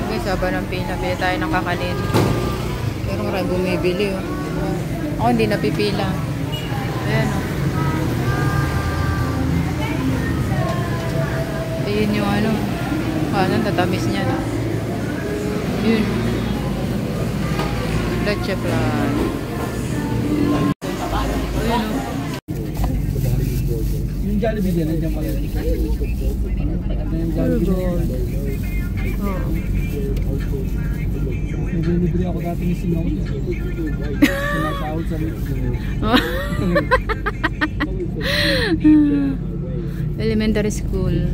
Okay, saba ng pila. Bili tayo ng kakanin. Pero marami bumibili, oh. Ako hindi napipila. Ayan, oh. Ayun yung ano. Ano, tatamis niya, no? Yun. Leche plan. Ayan, oh. Yung Jollibee din, nandiyan pala. Ano yung Jollibee? Oo. Nabili ako dati ni Sinong. Sinasahod sa elementary school.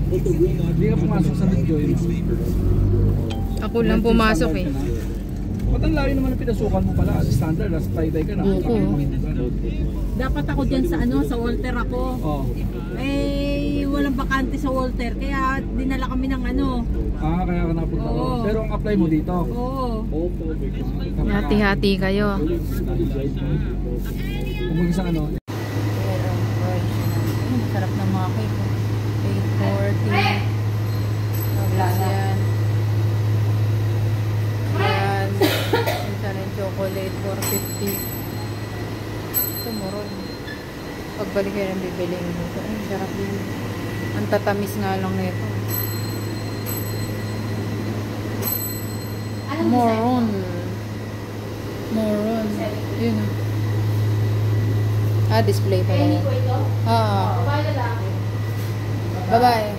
Hindi ka pumasok sa Midjoy. Ako lang pumasok eh. Ba't ang layo naman ang pinasukan mo pala? Standard, as tie-dye ka na. Buko. Dapat ako dyan sa ano, sa Walter ako. Oo. Eh, walang bakante sa Walter, kaya dinala kami ng ano. Ah, kaya ka napunta ko. Oo. Pero ang apply mo dito? Oo. Hati-hati kayo. Kung mag-isa ano? Sarap ng mga cake. 840. Wala yan. Yan. Minsan yung chocolate 450. Ito moron. Pagbalik kayo ng bibiling mo. Ay, sarap din. Ang tatamis nga lang nito. Moron. Moron. Yun. Ah, display pala yan. Ah. Bye-bye.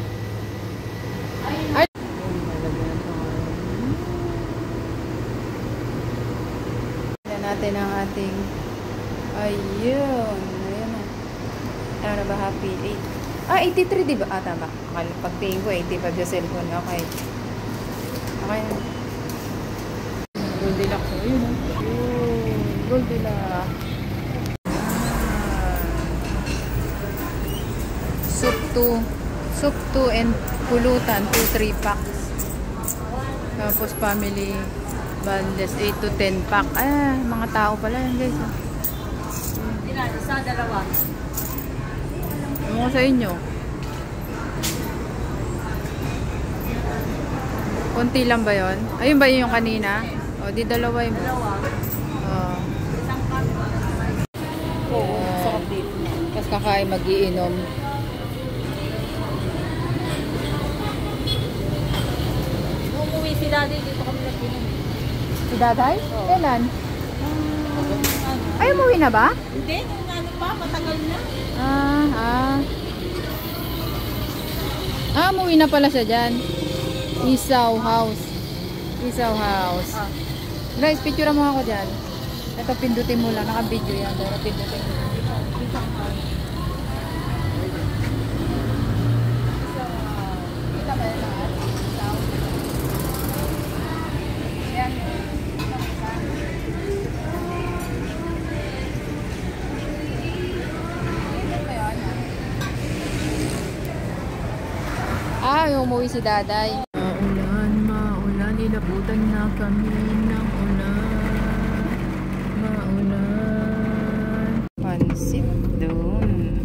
Ay. Tignan natin ang ating ayun. Ayun na. Ano na ba? Happy 8. Ah, 83 diba? Ah, tama. Pagtingin ko 85 yung cellphone. Okay. Okay. Goldilocks. Ayun na. Goldilocks. Soup 2 and pulutan 2-3 packs. Tapos family bundles 8 to 10 pack. Ah, mga tao pala yan, guys. Ilan? Isa, dalawa. Ano ko sa inyo? Konti lang ba yun? Ayun ba yung kanina? O, di dalawa yun. Dalawa. Isang pack. Oo, sarap dito. Tapos kakain mag-iinom. Umuwi si daddy, dito kami nag-inom. Si Daday? Oo. Kailan? Ay, umuwi na ba? Hindi, nung ano pa, matagal na. Umuwi na pala siya dyan. Isaw House. Isaw House. Guys, picture mo ako dyan. Ito, pindutin mo lang. Naka-video yan. Pero pindutin mo. Yung umuwi si Daday. Maulan, nilabutan na kami ng ulan. Maulan. Pansit doon.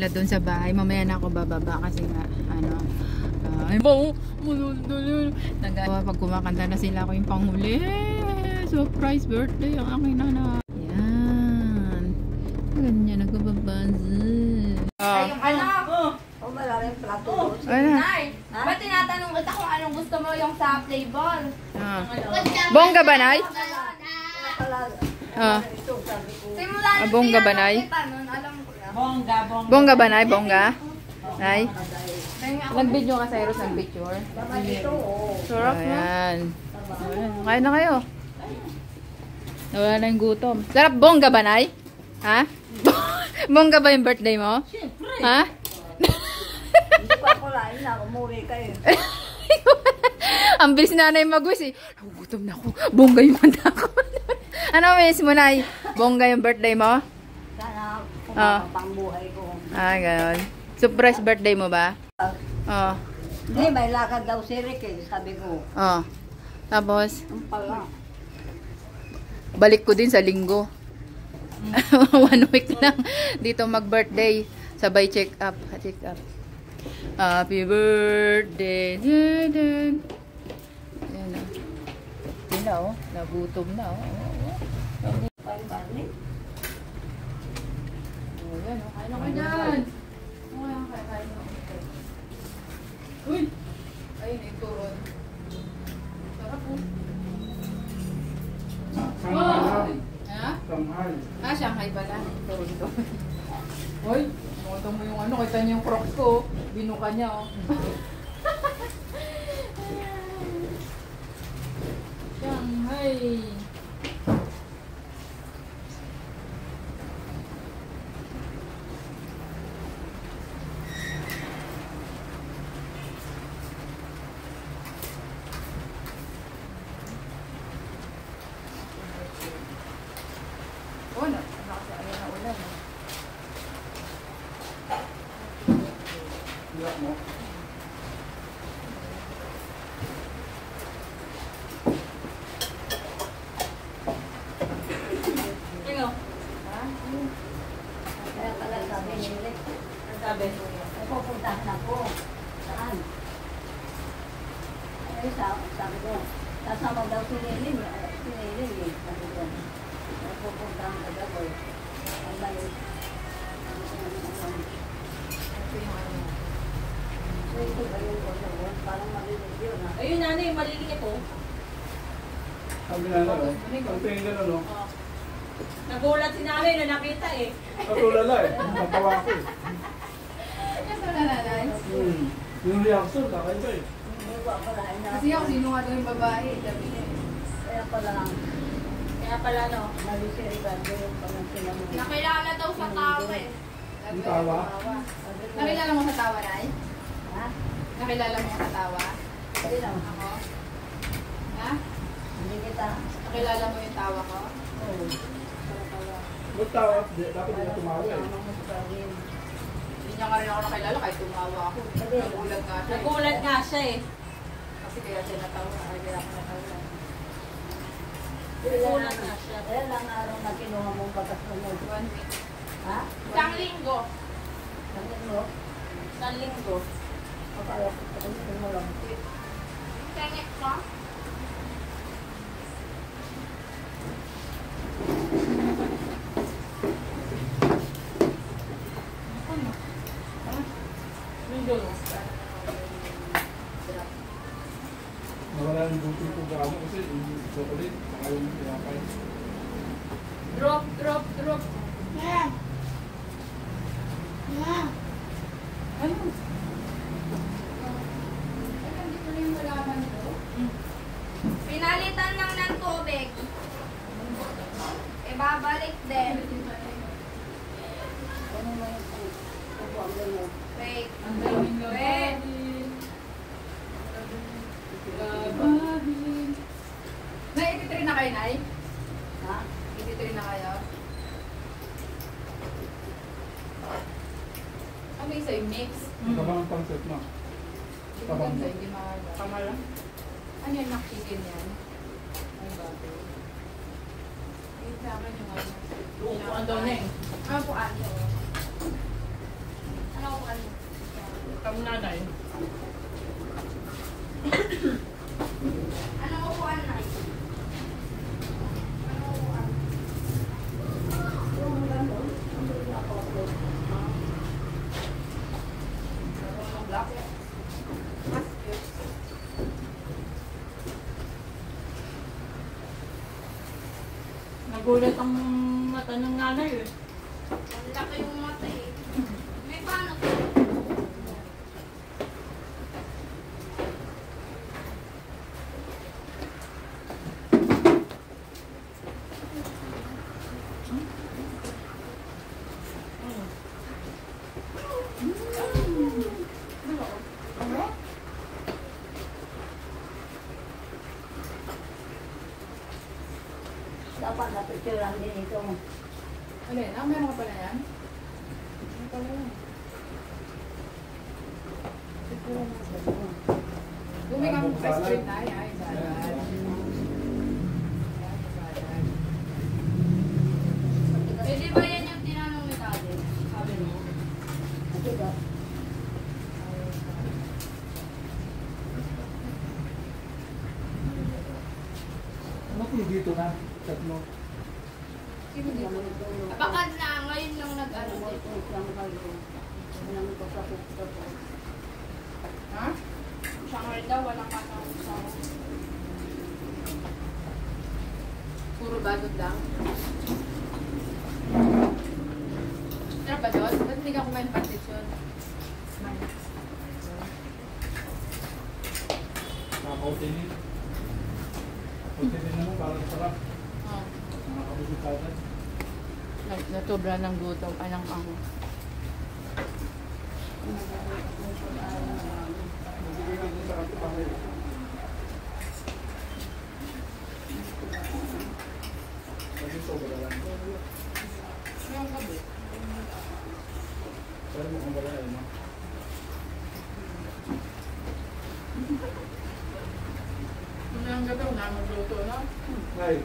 Doon sa bahay. Mamaya na ako bababa kasi nga, ano, ay ba, pag kumakanta na sila ako yung panghuli. Surprise birthday ang aking nana. Yan. Ganyan, nagbababazz. Ay, yung ano? Oh, malalim plato. Ano? Nay, ba't tinatanong kita kung anong gusto mo yung sa flavor? Bongga ba, Nay? Simula nung bongga ba, Nay? tinanong kita nun, alam ko na. Bongga. Bongga ba, Nay? Bongga? Nay? Nag-video ka, Cyrus, nag-picture. Sarap na. Ayan. Kaya na kayo. Nawala na yung gutom. Sarap, bongga ba, Nay? Ha? Bongga ba yung birthday mo? Siyempre. Ha? Hindi pa ako lain na. Umuwi kayo. Ang bilis na nanay mag-wish eh. Nagugutom na ako. Bongga yung manda ko. Ano wish mo, Nay? Bongga yung birthday mo? Sana Ah. kumapang buhay ko. Ah, ganon. Surprise birthday mo ba? Oo. Hindi, may lakad daw si Rick eh. Sabi ko, Oo. Tapos, ang pala. balik ko din sa linggo. 1 week lang. Dito mag-birthday. Sabay check up. Check up. Happy birthday. Ayan na. Yun na oh. Nagutom na oh. Balik. Oh, yan oh. Kain ako dyan. Kain ako. Uy! Ayun, yung turon. Sarap po. Shanghai. Ha? Shanghai. Ah, Shanghai pala. Turon to. Uy! Nakita mo yung ano, kita niyo yung crocs ko. Binuka niya oh. Shanghai. Oh, nakasaan na ulan. Iyak mo. Ano? Kaya pala sabi ni Rick. Ang sabi? Pupuntahan ako. Saan? Ay, sabi ko. Kasama daw si Liling. Si Liling eh. Sabi ko. Pupuntahan ka daw eh. Ang balik. Ito ba yung ano? Parang malilig yun ha? Ayun nanay, maliliit po. Sabi na ano, ang tingin gano'n, no? Nagulat si nanay na nakita eh. Natulala eh. Natawa ko eh. Kasi nanay. Yung reaction, kakaiba eh. Hindi ko ako lain na. Kasi ako, sino nga daw yung babae? Sabi niya. Kaya pala, Kaya pala no. mali si Ricardo yung pamangkin mo. Nakilala daw sa tao eh. Yung tawa. Nakilala mo sa tawa, Nay? Ha? Nakilala mo sa tawa? Hindi lang. Ako? Ha? Hindi kita. Nakilala mo yung tawa ko? Oo. Ba't tawa? Dapat hindi na tumawa eh. Hindi niya nga rin ako nakilala kahit tumawa ako. Nagulat nga siya. Nagulat nga siya eh. Kasi kaya siya natawa. Kaya ako natawa. Nagulat nga siya. Kaya lang araw na kinuha mong batas mo. 1 week. Ha? Isang linggo. Sabi mo? Isang linggo. Akala ko sabi mo lang. Tengek ka. Linggo no. Nawala yung buti ko gano kasi yung chocolate, saka yung tinapay. Drop, drop, drop. Ano? Ay, nandito na yung halaman nito. Pinalitan lang ng tubig. E babalik din. Ano mo yung tubuan mo? Wait. Ang daming Wait. labahin. Labahin. Na-83 na kayo, Nay? Ha? 83 na kayo? Ano yung sa'yo? Mix? Tabang ang pancet mo. Tabang mo. Hindi mahal. Ano yung chicken yan? Ay, bago. Wait sa akin yung ano. Upuan daw na eh. Ah, puan. Kami nanay. Anong upuan na? Anong upuan? Yung gano'n, hindi ako. Black. Mas cute. Nagulat ang mata ng nanay eh. Ang laki yung mata eh. May paano to? Dapat napicturean din ito. Alin? Meron ka pala yan? Meron pala yan. Buming ang ice cream na yan. Salad. Eh, di ba yan yung tinanong ni Daddy? Sabi mo. Ito ba? Ano po dito na? Tatlo. Sino dito? Baka na ngayon lang nag-ano Ano eh. ito? Siyang kayo. Ano ko sa puto po. Ha? Summer daw, walang katang sa... Puro bagod lang. Sarap ba doon? Ba't hindi ka kumain patis yun? Nakakautinin. Utinin naman para sarap. Oh. Nakakabusitasan. Natubra ng gutom. Anong ako. Bibigay lang din sa ating pamilya. Kasi sobra lang. Yung gabi. Pero mukhang wala eh, no? Yung gabi, wala magluto, no? Nay,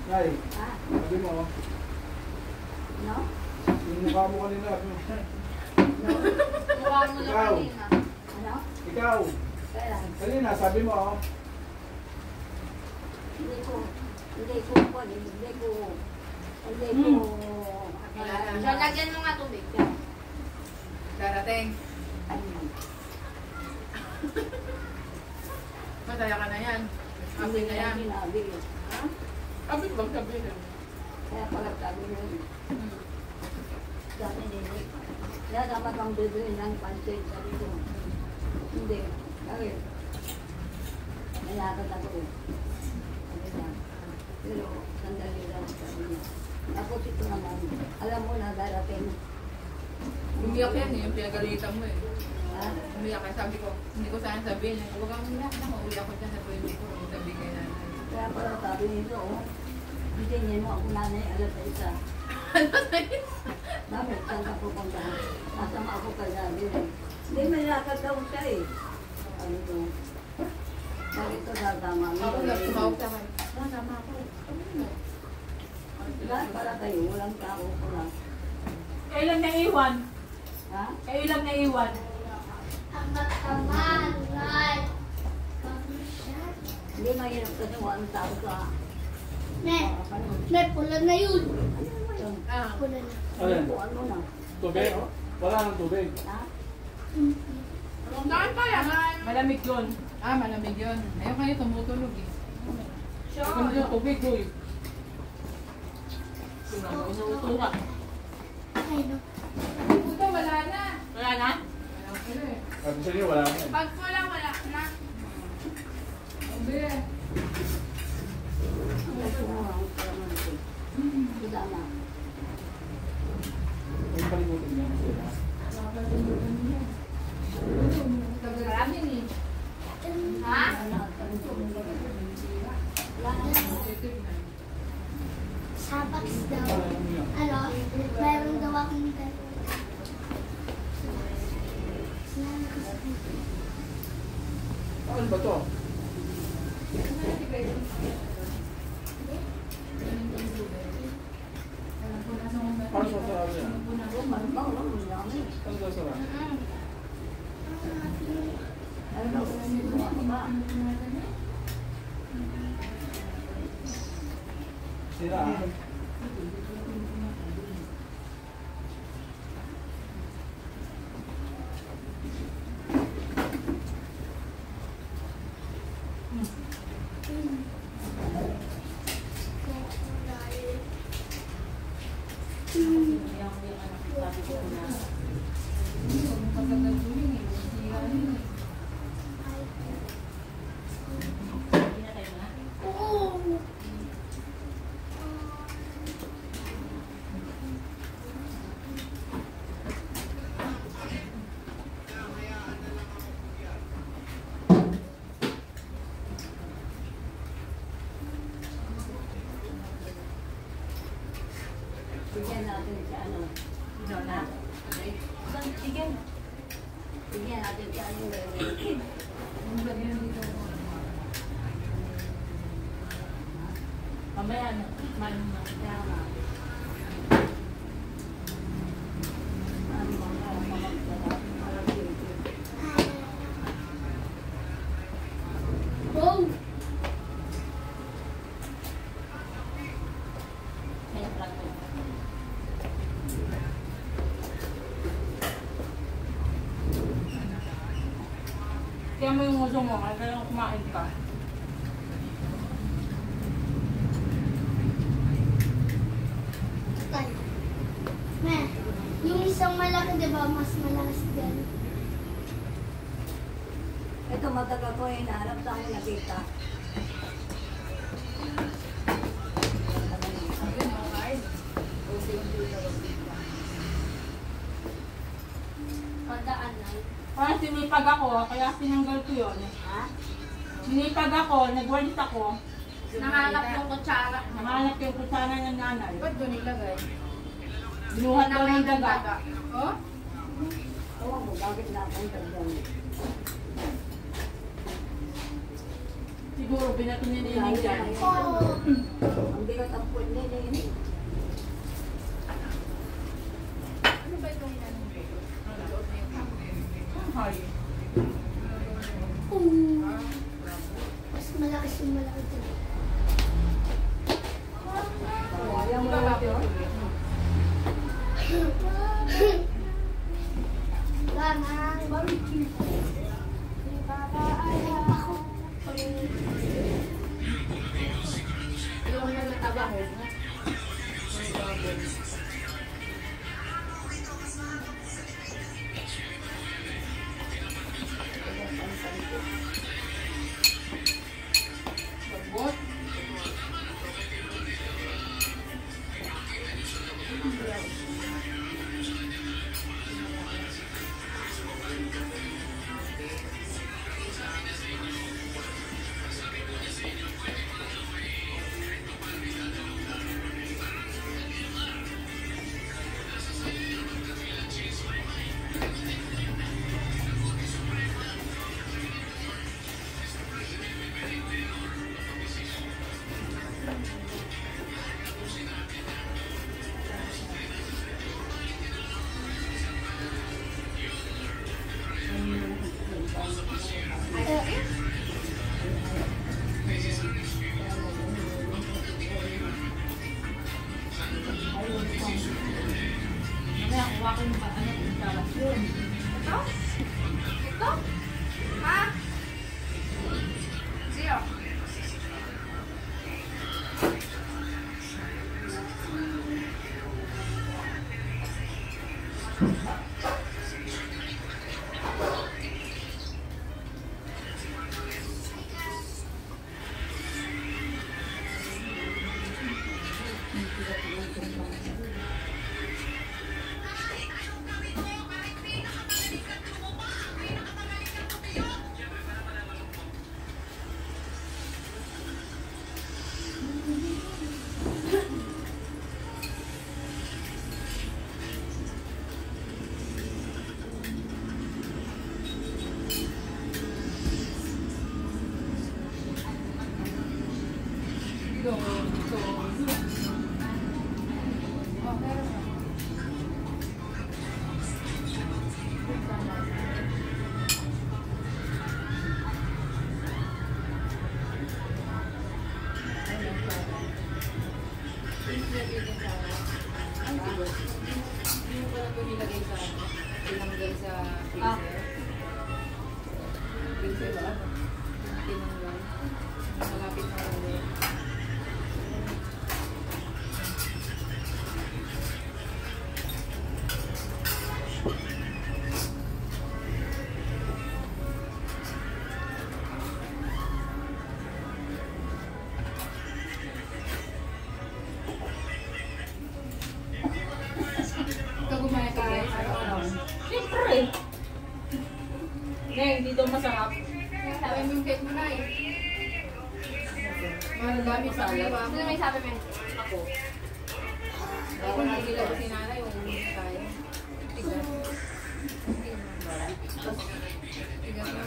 Nay, Ah, sabi mo, no? yung mukha mo kanina, Mukha mo na Ikaw. kanina. Ano? ikaw, Kailan? kanina, sabi mo, Hindi ko, hindi ko, So, lagyan mo nga tubig. Darating. Ano? Masaya ka na yan. Happy na yan. Sinabi. Ha? Happy bang gabi na? Kaya pala sabi yun. Dami nini. Kaya dapat ang bibili ng pansit. Sabi ko, hindi. Bakit? Nalakad ako eh. Sabi niya. Pero sandali lang sabi niya. Tapos ito naman, alam mo na darating. Umiyak yan eh, yung pinagalitan mo eh. Ha? Umiyak ka, sabi ko, hindi ko sana sabihin. Huwag kang umiyak na, mauliyak ko dyan sa pwede ko. Sabi kay nanay. Kaya pala sabi nito, oh, bitingin mo ako nanay, alas na isa. Bakit? Saan ka pupunta? Nasama ako kay Daddy eh. Hindi, may lakad daw siya eh. Ano to? Bakit ito sasama? Ako lang tumawag sa akin. Sama ako. Lahat para kayo, walang tao ko lang. Kailan na iwan? Ha? Kailan na iwan? Hindi mahirap kasi walang tao sa... Ne, Ano? ne, pula na yun. Ano mo yun? Ah, Pula na. alin, Buwan mo na. tubig, wala nang tubig. Ha? Saan kaya? Malamig yun. malamig yun. Ayaw kayo tumutulog eh. Kung yung tubig, boy. Inuuto ka. Ay, no. Puto, wala na. Wala na? Wala pala eh. Sabi sa inyo, wala na eh. Pag wala na. Sabi eh. Gusto mo ang kalaman ko. Isama. Yung palimutin niya kasi na. Marami ni. Ha? Wala na. Sapax daw. Wala na yun. Ano? Meron daw akong Ano ba to? Paano sasarap yan? Malamang lang, malamang. Paano sasarap? Sira. Bigyan natin si ano. Ino na. Sige. Bigyan natin si ano. Mamaya na. Man. Kaya nga. Ano mga mamagdala. Wow! Kaya plato. Kaya mo yung uso mo, kaya kumain ka. Tay. Me, yung isang malaki, di ba? Mas malakas din. Ito matagal ko hinahanap sa akin nakita. Pagdaan lang. Parang sinipag ako, kaya tinanggal ko yun. Ha? Sinipag ako, nagwalis ako. Nangalap yung kutsara. Nahanap yung kutsara ng nanay. Ba't doon ilagay? Binuhat daw ng daga. Oh? Ewan mo, bakit napunta dyan? Siguro binato ni Nining dyan. Oh! Ang bigat ang puwet nila yun. Ano ba itong inanong dito? Ay. Mas malakas yung malaki din. Ayaw mo lang ito. Lamang barbecue. Ay, ako. Yung nagtataba. Sabot. Mamaya kuwakin mo pa. Ano yung kutsara? Ito? Ito? Ha? Zero. sa Ah. freezer. Freezer ba? Tinanggal. Malapit na ulit. Ikaw kumain ka guys? Siyempre. Ngayon, hindi daw masarap. Sabi mo yung cake mo na eh. Marami sa liwa mo. Sino may sabi mo? Ako. Ako hindi lang si nanay yung tayo. Tigas. Tigas na.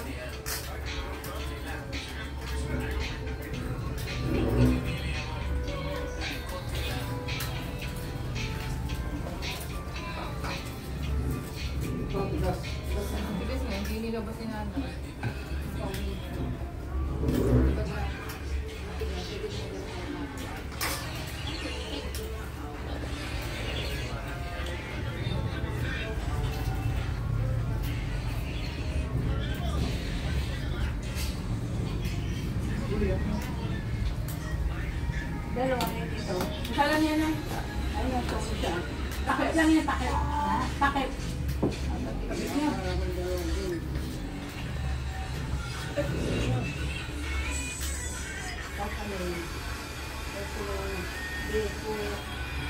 Matigas. Tigas nga, hindi nilabas si nanay. Dalawa na ito. Isa lang yan ah. Ano ito siya? Takip lang yan, takip. Takip.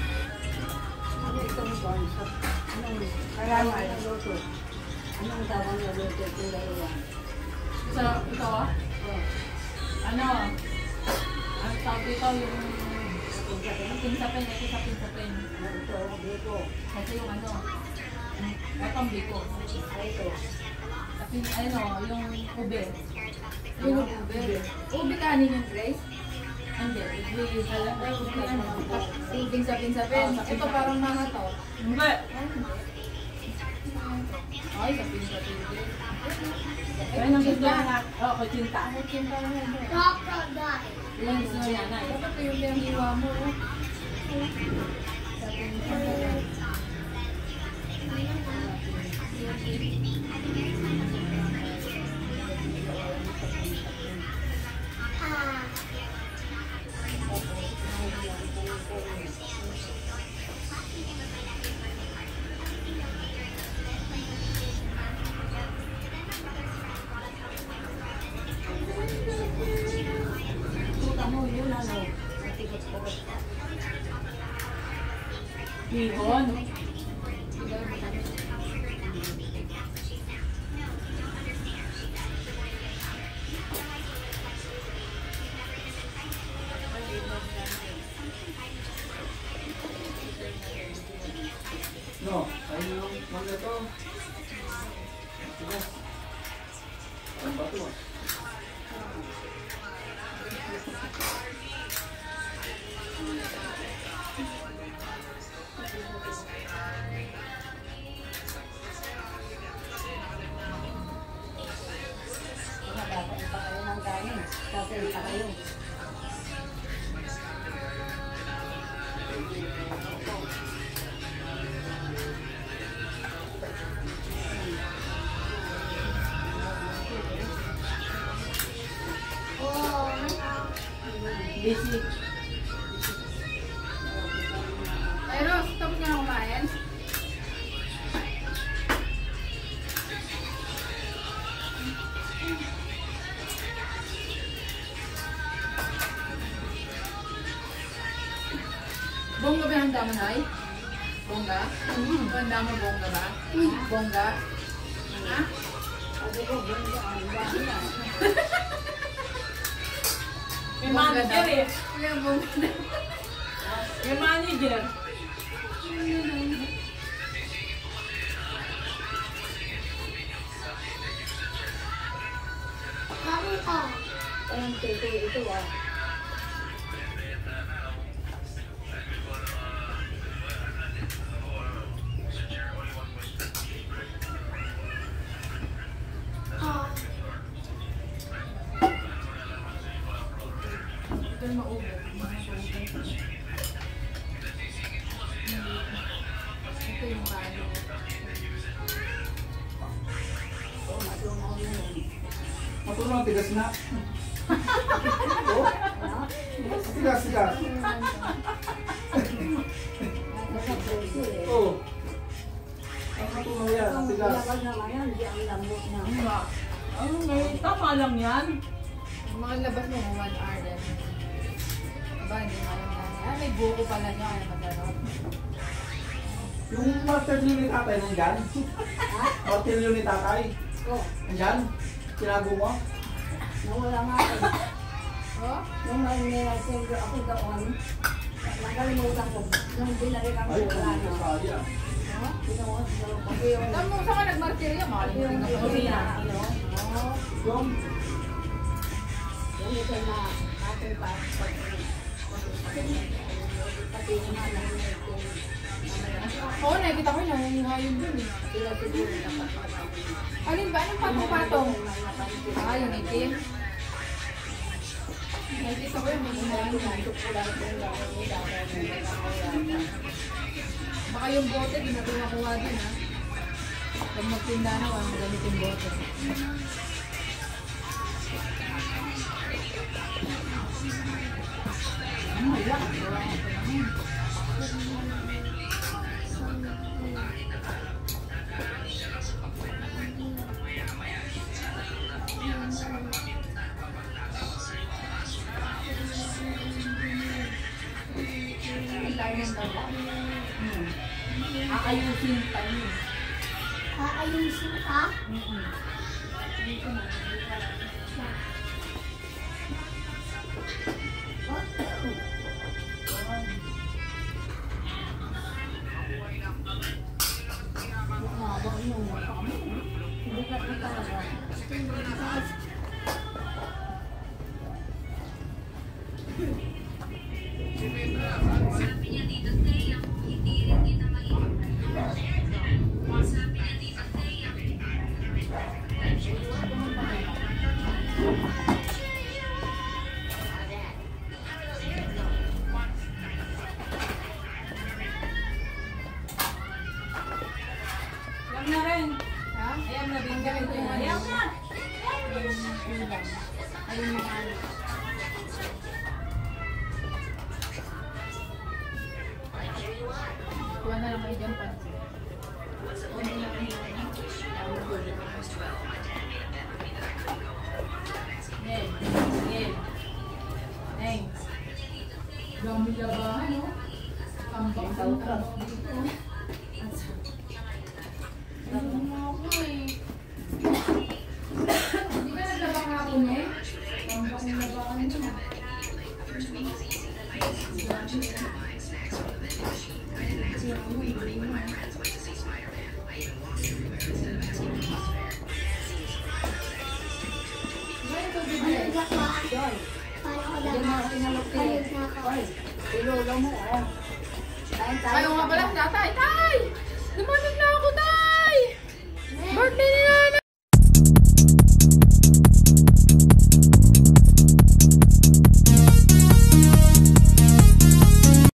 Ano itong concept? Anong naluto? Anong tawag naluto itong dalawa? So, ito ah. Oh, Ano? Ang tawag dito yung pinsapin, ito sa pinsapin. ano ito? Dito. Kasi yung ano, etong biko. Ay, ito. Tapos ano, yung ube. Yung ube. Ube kanin yung Grace? Hindi, ube alam ko yung ano. Ubing sapin-sapin. Ito parang mga to. Hindi. Ay, sapin-sapin din. Ayun ang gusto na. Oo, kutsinta. Crocodile. Yun ang gusto niya na. Dapat ito yung pinanghiwa mo. Ah. Kita mo yun, ano? Matigas-tigas ka. Bihon. No, ayun yung mangga to. Matigas. Ang bato ah. Dapat pa kayo ng kanin. Kasi pa kayo. Oh. Busy. Ay, Ros, tapos ka na kumain? Bongga ba yung handa mo, Nay? Bongga? Handa mo bongga ba? Bongga? Ha? Sabi ko, ganda ang dami na. May manager eh. Yung bongga na. May manager. Kamu ka. Ayun, ito ah. Ah. Ito yung maubo. Ito yung kanin. Matulong, tigas na. Oh, tigas, tigas. Nasa preso eh. Oh. Ang matulong yan, Ang tigas. laban naman yan, di ang lambot na. Tama lang yan. Yung mga labas mo, 1 hour din. Aba, hindi mo alam na. Ah, may buko pala niya, kaya masarap. Yung martilyo ni tatay nandyan? Martilyo ni tatay? Oh, Nandyan? Tinago mo? nawala nga ako. Oh? Nung may send ako doon, nakalimutan ko. Nung binalik ako Ay, wala na. sayang. Pinuha ko kasi yung Tama mo, saan ka nagmartirya? Makalimutin ka pa kusina, rin. oh, Yung, yung ito na ating pati naman ang Oo, nakikita ko yun. Nangunguha yun dun eh. sila siguro dapat Alin ba? Anong patong-patong? Ah, yung itim. Nakikita ko yun. Nangunguha yun. Baka yung bote, di na pinakuha din ha. Pag magtinda na, wala magamit yung bote. Akayusin pa niyo. Aayusin ka? Yan na rin. Ha? Ayan na din. Ganito yung ano. Ayan na. Yung kulang. Ayun yung ano. Kuha na lang kayo dyan, pansin. Yan. Yan. Yan. Dami labahan, no? Tambak-tambak. Ano nga ako eh. Hindi ka naglabang hapon eh? Tambak yung labahan niya. Yun. Paano ko Hindi mo ako inalok Ayun na ako. Oy, ilolo mo, oh. Kain tayo. Ayaw nga pala, tatay! Tay! Lumanig na ako, tay!